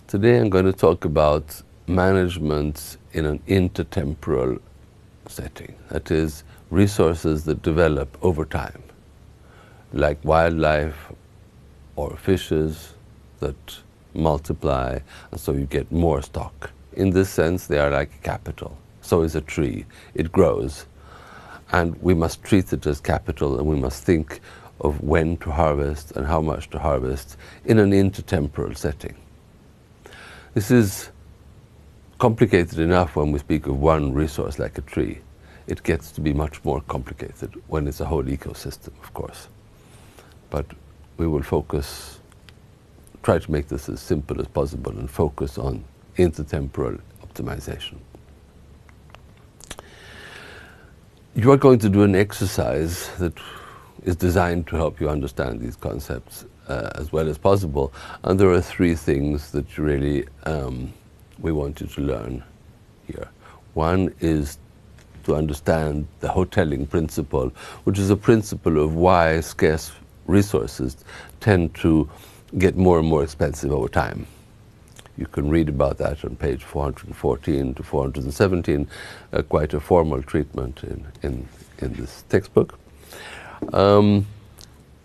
Today I'm going to talk about management in an intertemporal setting. That is, resources that develop over time, like wildlife or fishes that multiply, and so you get more stock. In this sense, they are like capital. So is a tree. It grows, and we must treat it as capital, and we must think of when to harvest and how much to harvest in an intertemporal setting. This is complicated enough when we speak of one resource like a tree. It gets to be much more complicated when it's a whole ecosystem, of course. But we will try to make this as simple as possible and focus on intertemporal optimization. You are going to do an exercise that is designed to help you understand these concepts as well as possible. And there are three things that really we want you to learn here. One is to understand the hoteling principle, which is a principle of why scarce resources tend to get more and more expensive over time. You can read about that on page 414 to 417, quite a formal treatment in this textbook.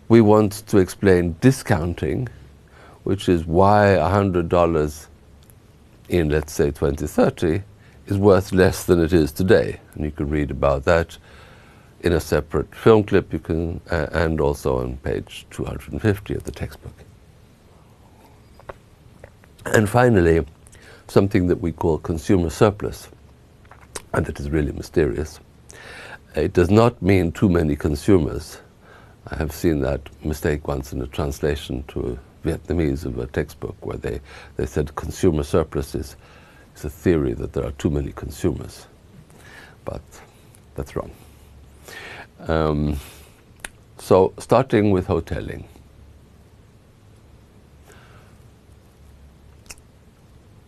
We want to explain discounting, which is why $100 in, let's say, 2030 is worth less than it is today. And you can read about that in a separate film clip, and also on page 250 of the textbook. And finally, something that we call consumer surplus, and that is really mysterious. It does not mean too many consumers. I have seen that mistake once in a translation to Vietnamese of a textbook where they said consumer surplus is a theory that there are too many consumers. But that's wrong. So starting with hoteling.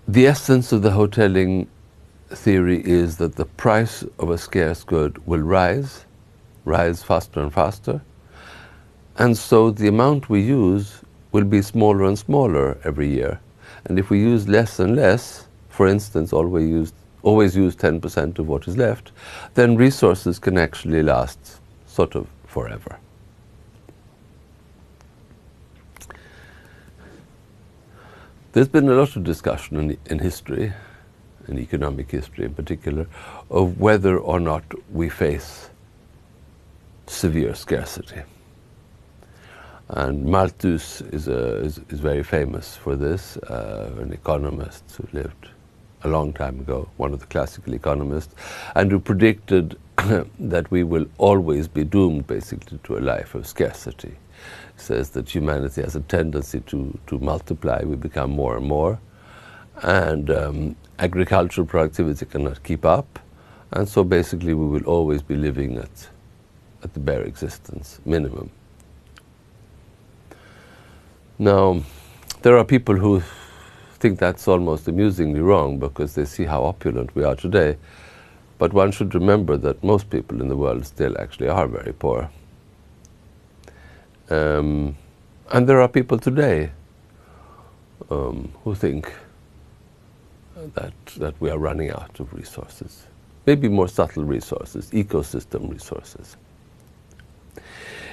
The essence of the hoteling theory is that the price of a scarce good will rise faster and faster, and so the amount we use will be smaller and smaller every year. And if we use less and less, for instance, always use 10% of what is left, then resources can actually last sort of forever. There's been a lot of discussion in history, in economic history in particular, of whether or not we face severe scarcity. And Malthus is very famous for this, an economist who lived a long time ago, one of the classical economists, and who predicted that we will always be doomed basically to a life of scarcity. He says that humanity has a tendency to multiply, we become more and more, and agricultural productivity cannot keep up, and so basically we will always be living at the bare existence minimum. Now, there are people who think that's almost amusingly wrong because they see how opulent we are today, but one should remember that most people in the world still actually are very poor. And there are people today who think that we are running out of resources, maybe more subtle resources, ecosystem resources.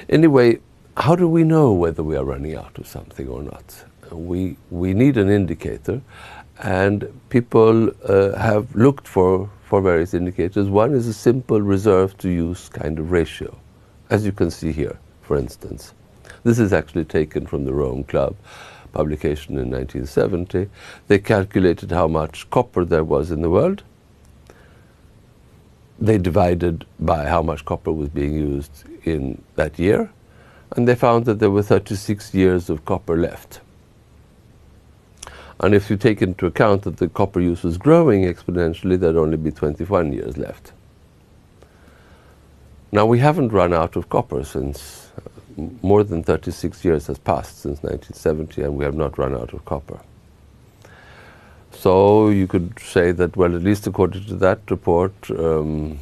Anyway, how do we know whether we are running out of something or not? We need an indicator, and people have looked for various indicators. One is a simple reserve to use kind of ratio, as you can see here, for instance. This is actually taken from the Rome Club publication in 1970. They calculated how much copper there was in the world. They divided by how much copper was being used in that year, and they found that there were 36 years of copper left. And if you take into account that the copper use was growing exponentially, there'd only be 21 years left. Now, we haven't run out of copper since more than 36 years has passed since 1970, and we have not run out of copper. So you could say that, well, at least according to that report, the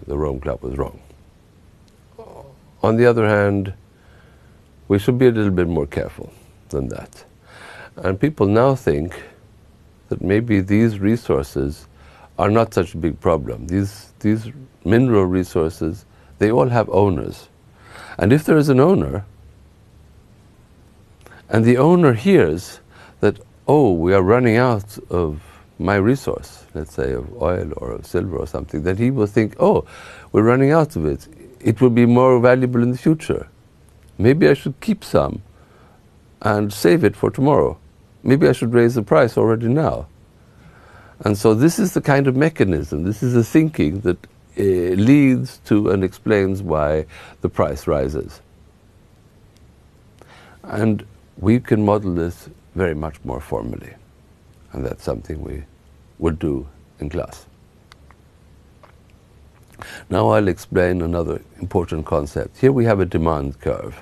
Rome Club was wrong. On the other hand, we should be a little bit more careful than that. And people now think that maybe these resources are not such a big problem. These mineral resources, they all have owners. And if there is an owner, and the owner hears that, oh, we are running out of my resource, let's say of oil or of silver or something, then he will think, oh, we're running out of it. It will be more valuable in the future. Maybe I should keep some and save it for tomorrow. Maybe I should raise the price already now. And so this is the kind of mechanism, this is the thinking that leads to and explains why the price rises. And we can model this very much more formally. And that's something we will do in class. Now I'll explain another important concept. Here we have a demand curve.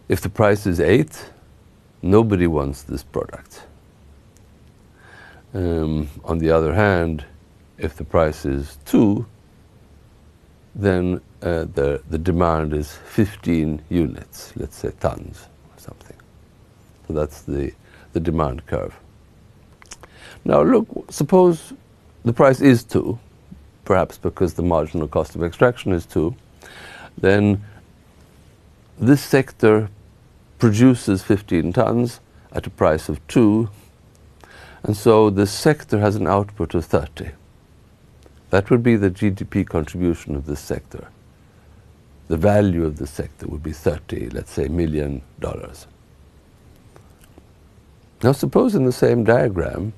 If the price is 8, nobody wants this product. On the other hand, if the price is 2, then the demand is 15 units, let's say tons or something. So that's the demand curve. Now look, suppose the price is 2, perhaps because the marginal cost of extraction is 2, then this sector produces 15 tons at a price of 2, and so this sector has an output of 30. That would be the GDP contribution of this sector. The value of this sector would be 30, let's say, $1 million. Now suppose in the same diagram,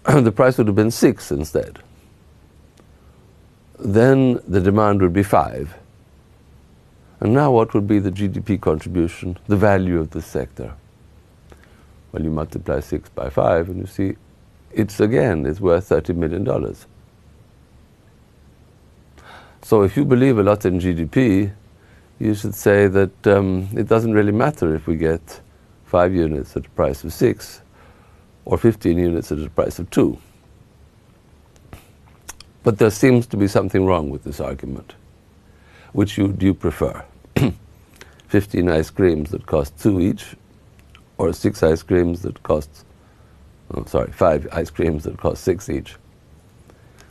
the price would have been 6 instead. Then the demand would be 5. And now what would be the GDP contribution, the value of this sector? Well, you multiply 6 by 5 and you see it's worth $30 million. So if you believe a lot in GDP, you should say that it doesn't really matter if we get 5 units at a price of 6 or 15 units at a price of 2. But there seems to be something wrong with this argument. Which do you prefer? 15 ice creams that cost 2 each, or 6 ice creams that cost, 5 ice creams that cost 6 each?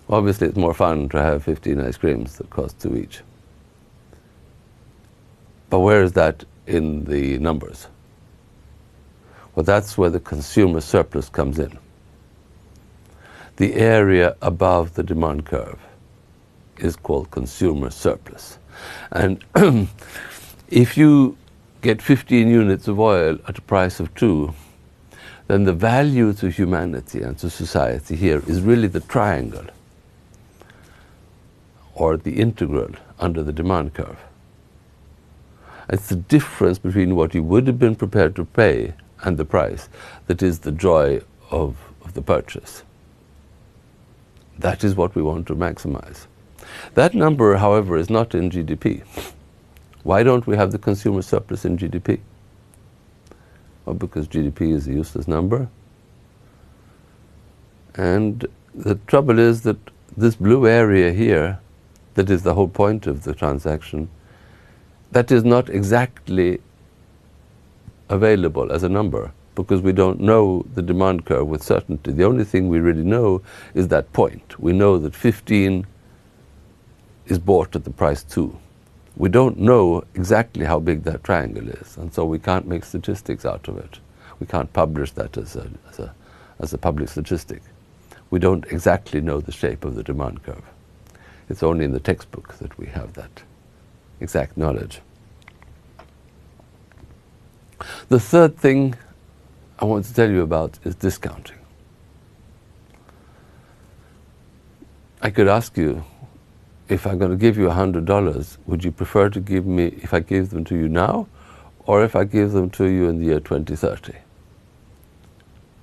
Obviously, it's more fun to have 15 ice creams that cost 2 each. But where is that in the numbers? Well, that's where the consumer surplus comes in. The area above the demand curve is called consumer surplus. And if you get 15 units of oil at a price of 2, then the value to humanity and to society here is really the triangle, or the integral under the demand curve. It's the difference between what you would have been prepared to pay and the price that is the joy of the purchase. That is what we want to maximize. That number, however, is not in GDP. Why don't we have the consumer surplus in GDP? Well, because GDP is a useless number. And the trouble is that this blue area here, that is the whole point of the transaction, that is not exactly available as a number, because we don't know the demand curve with certainty. The only thing we really know is that point. We know that 15 is bought at the price 2. We don't know exactly how big that triangle is, and so we can't make statistics out of it. We can't publish that as a public statistic. We don't exactly know the shape of the demand curve. It's only in the textbook that we have that exact knowledge. The third thing I want to tell you about is discounting. I could ask you, if I'm going to give you $100, would you prefer to give me, if I give them to you now, or if I give them to you in the year 2030?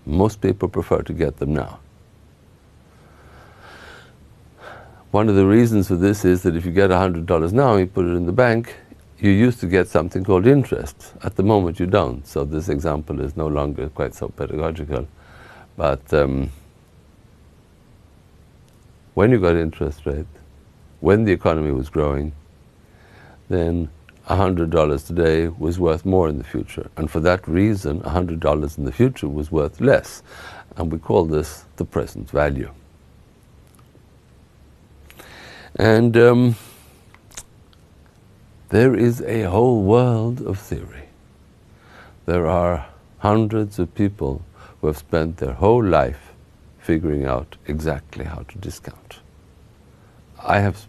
Most people prefer to get them now. One of the reasons for this is that if you get $100 now, you put it in the bank, you used to get something called interest. At the moment you don't, so this example is no longer quite so pedagogical. But when you got interest rate, when the economy was growing, then $100 today was worth more in the future. And for that reason, $100 in the future was worth less. And we call this the present value. And there is a whole world of theory. There are hundreds of people who have spent their whole life figuring out exactly how to discount. I have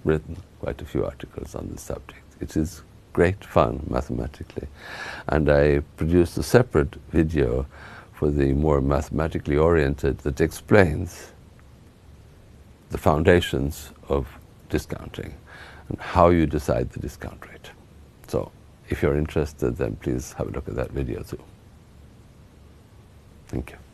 written quite a few articles on this subject. It is great fun mathematically. And I produced a separate video for the more mathematically oriented that explains the foundations of discounting and how you decide the discount rate. So if you're interested, then please have a look at that video too. Thank you.